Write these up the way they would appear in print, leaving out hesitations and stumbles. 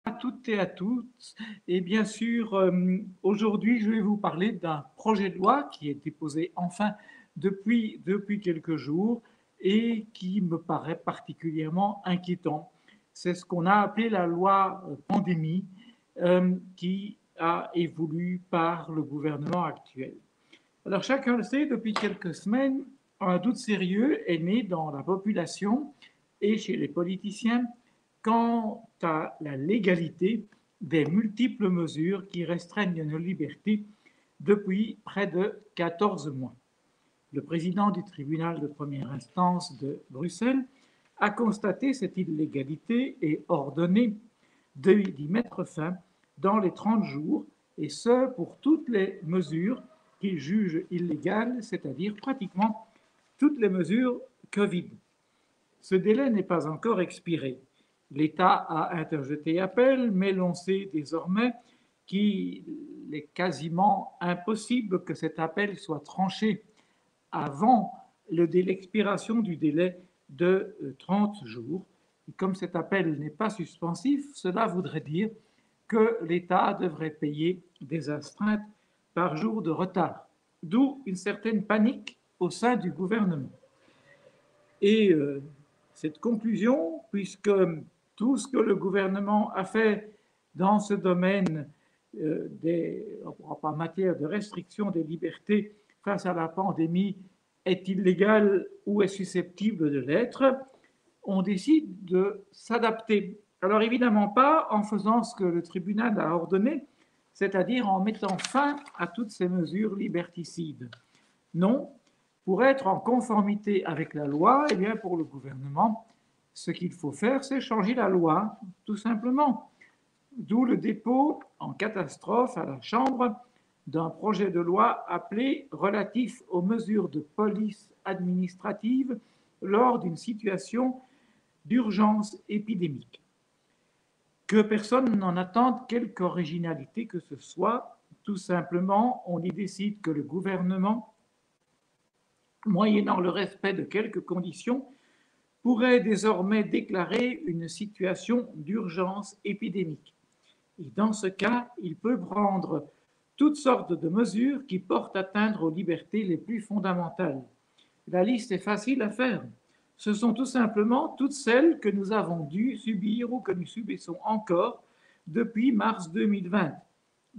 À toutes et à tous. Et bien sûr, aujourd'hui, je vais vous parler d'un projet de loi qui est déposé enfin depuis quelques jours et qui me paraît particulièrement inquiétant. C'est ce qu'on a appelé la loi pandémie qui a évolué par le gouvernement actuel. Alors chacun le sait, depuis quelques semaines, un doute sérieux est né dans la population et chez les politiciens quant à la légalité des multiples mesures qui restreignent nos libertés depuis près de 14 mois. Le président du tribunal de première instance de Bruxelles a constaté cette illégalité et ordonné d'y mettre fin dans les 30 jours, et ce pour toutes les mesures qu'il juge illégales, c'est-à-dire pratiquement toutes les mesures Covid. Ce délai n'est pas encore expiré. L'État a interjeté appel, mais l'on sait désormais qu'il est quasiment impossible que cet appel soit tranché avant l'expiration du délai de 30 jours. Et comme cet appel n'est pas suspensif, cela voudrait dire que l'État devrait payer des astreintes par jour de retard, d'où une certaine panique au sein du gouvernement. Et cette conclusion, puisque tout ce que le gouvernement a fait dans ce domaine en matière de restriction des libertés face à la pandémie est illégal ou est susceptible de l'être, on décide de s'adapter. Alors évidemment pas en faisant ce que le tribunal a ordonné, c'est-à-dire en mettant fin à toutes ces mesures liberticides. Non, pour être en conformité avec la loi, eh bien pour le gouvernement, ce qu'il faut faire, c'est changer la loi, tout simplement. D'où le dépôt en catastrophe à la Chambre d'un projet de loi appelé relatif aux mesures de police administrative lors d'une situation d'urgence épidémique. Que personne n'en attende quelque originalité que ce soit, tout simplement, on y décide que le gouvernement, moyennant le respect de quelques conditions, pourrait désormais déclarer une situation d'urgence épidémique. Et dans ce cas, il peut prendre toutes sortes de mesures qui portent atteinte aux libertés les plus fondamentales. La liste est facile à faire. Ce sont tout simplement toutes celles que nous avons dû subir ou que nous subissons encore depuis mars 2020.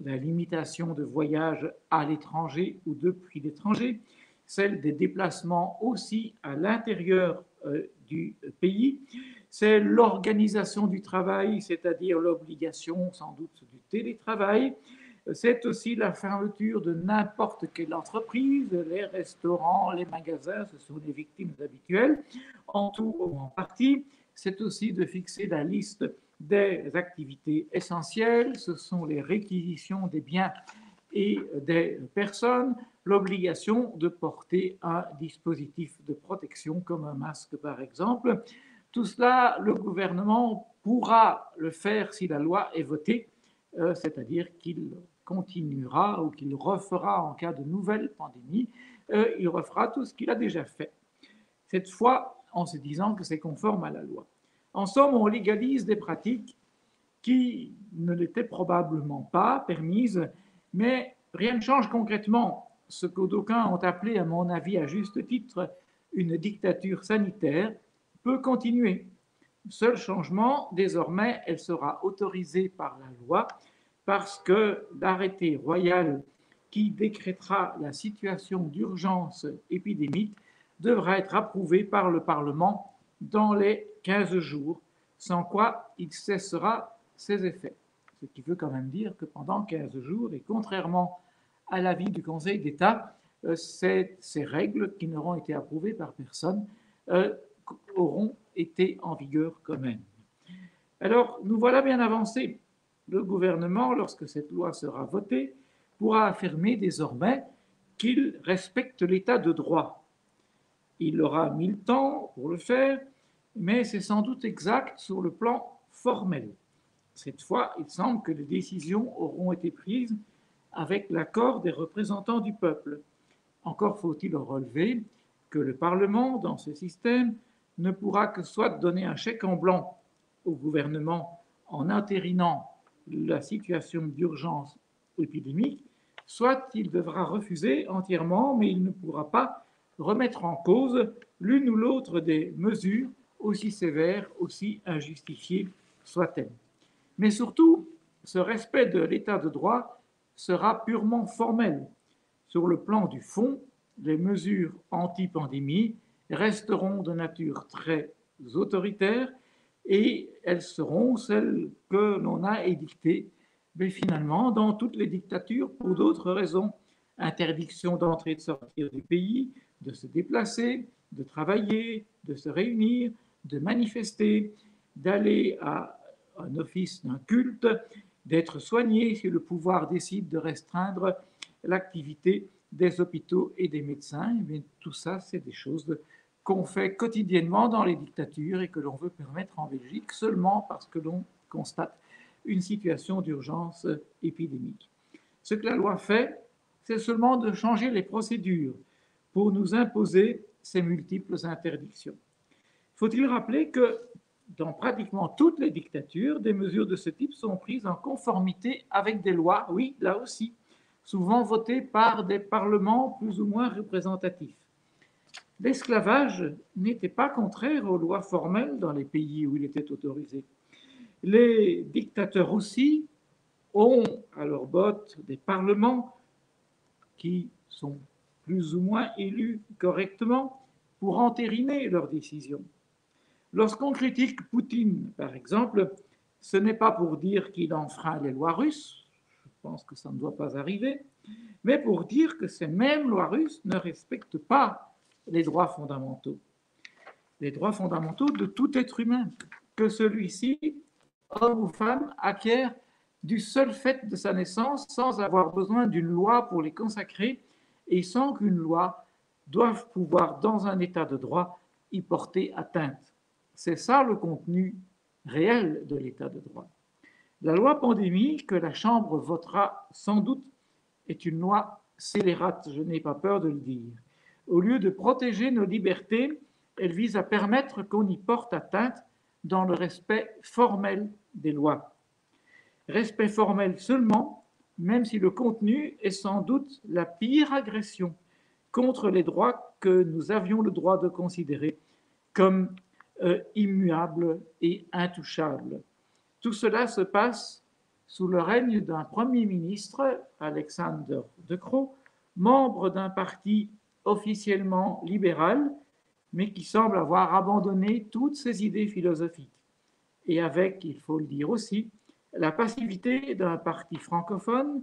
La limitation de voyage à l'étranger ou depuis l'étranger, celle des déplacements aussi à l'intérieur du pays, c'est l'organisation du travail, c'est-à-dire l'obligation sans doute du télétravail, c'est aussi la fermeture de n'importe quelle entreprise, les restaurants, les magasins, ce sont les victimes habituelles, en tout ou en partie. C'est aussi de fixer la liste des activités essentielles, ce sont les réquisitions des biens et des personnes, l'obligation de porter un dispositif de protection comme un masque par exemple. Tout cela, le gouvernement pourra le faire si la loi est votée, c'est-à-dire qu'il continuera ou qu'il refera en cas de nouvelle pandémie, il refera tout ce qu'il a déjà fait. Cette fois, en se disant que c'est conforme à la loi. En somme, on légalise des pratiques qui ne l'étaient probablement pas permises, mais rien ne change concrètement. Ce que d'aucuns ont appelé, à mon avis à juste titre, une dictature sanitaire peut continuer. Seul changement, désormais, elle sera autorisée par la loi parce que l'arrêté royal qui décrétera la situation d'urgence épidémique devra être approuvé par le Parlement dans les 15 jours, sans quoi il cessera ses effets. Ce qui veut quand même dire que pendant 15 jours, et contrairement à l'avis du Conseil d'État, ces règles qui n'auront été approuvées par personne auront été en vigueur quand même. Alors, nous voilà bien avancés. Le gouvernement, lorsque cette loi sera votée, pourra affirmer désormais qu'il respecte l'état de droit. Il aura mis le temps pour le faire, mais c'est sans doute exact sur le plan formel. Cette fois, il semble que les décisions auront été prises avec l'accord des représentants du peuple. Encore faut-il relever que le Parlement, dans ce système, ne pourra que soit donner un chèque en blanc au gouvernement en entérinant la situation d'urgence épidémique, soit il devra refuser entièrement, mais il ne pourra pas remettre en cause l'une ou l'autre des mesures, aussi sévères, aussi injustifiées soient-elles. Mais surtout, ce respect de l'état de droit sera purement formel. Sur le plan du fond, les mesures anti-pandémie resteront de nature très autoritaire et elles seront celles que l'on a édictées, mais finalement dans toutes les dictatures pour d'autres raisons. Interdiction d'entrer et de sortir du pays, de se déplacer, de travailler, de se réunir, de manifester, d'aller à un office d'un culte, d'être soigné si le pouvoir décide de restreindre l'activité des hôpitaux et des médecins. Mais tout ça, c'est des choses qu'on fait quotidiennement dans les dictatures et que l'on veut permettre en Belgique seulement parce que l'on constate une situation d'urgence épidémique. Ce que la loi fait, c'est seulement de changer les procédures pour nous imposer ces multiples interdictions. Faut-il rappeler que dans pratiquement toutes les dictatures, des mesures de ce type sont prises en conformité avec des lois, oui, là aussi, souvent votées par des parlements plus ou moins représentatifs. L'esclavage n'était pas contraire aux lois formelles dans les pays où il était autorisé. Les dictateurs aussi ont à leur botte des parlements qui sont plus ou moins élus correctement pour entériner leurs décisions. Lorsqu'on critique Poutine, par exemple, ce n'est pas pour dire qu'il enfreint les lois russes, je pense que ça ne doit pas arriver, mais pour dire que ces mêmes lois russes ne respectent pas les droits fondamentaux de tout être humain, que celui-ci, homme ou femme, acquiert du seul fait de sa naissance sans avoir besoin d'une loi pour les consacrer et sans qu'une loi doive pouvoir, dans un état de droit, y porter atteinte. C'est ça le contenu réel de l'état de droit. La loi pandémie, que la Chambre votera sans doute, est une loi scélérate, je n'ai pas peur de le dire. Au lieu de protéger nos libertés, elle vise à permettre qu'on y porte atteinte dans le respect formel des lois. Respect formel seulement, même si le contenu est sans doute la pire agression contre les droits que nous avions le droit de considérer comme immuables et intouchables. Tout cela se passe sous le règne d'un Premier ministre, Alexander De Croo, membre d'un parti officiellement libéral, mais qui semble avoir abandonné toutes ses idées philosophiques. Et avec, il faut le dire aussi, la passivité d'un parti francophone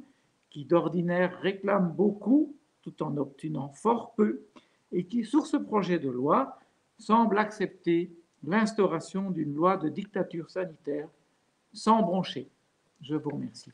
qui d'ordinaire réclame beaucoup tout en obtenant fort peu et qui, sur ce projet de loi, semble accepter l'instauration d'une loi de dictature sanitaire sans broncher. Je vous remercie.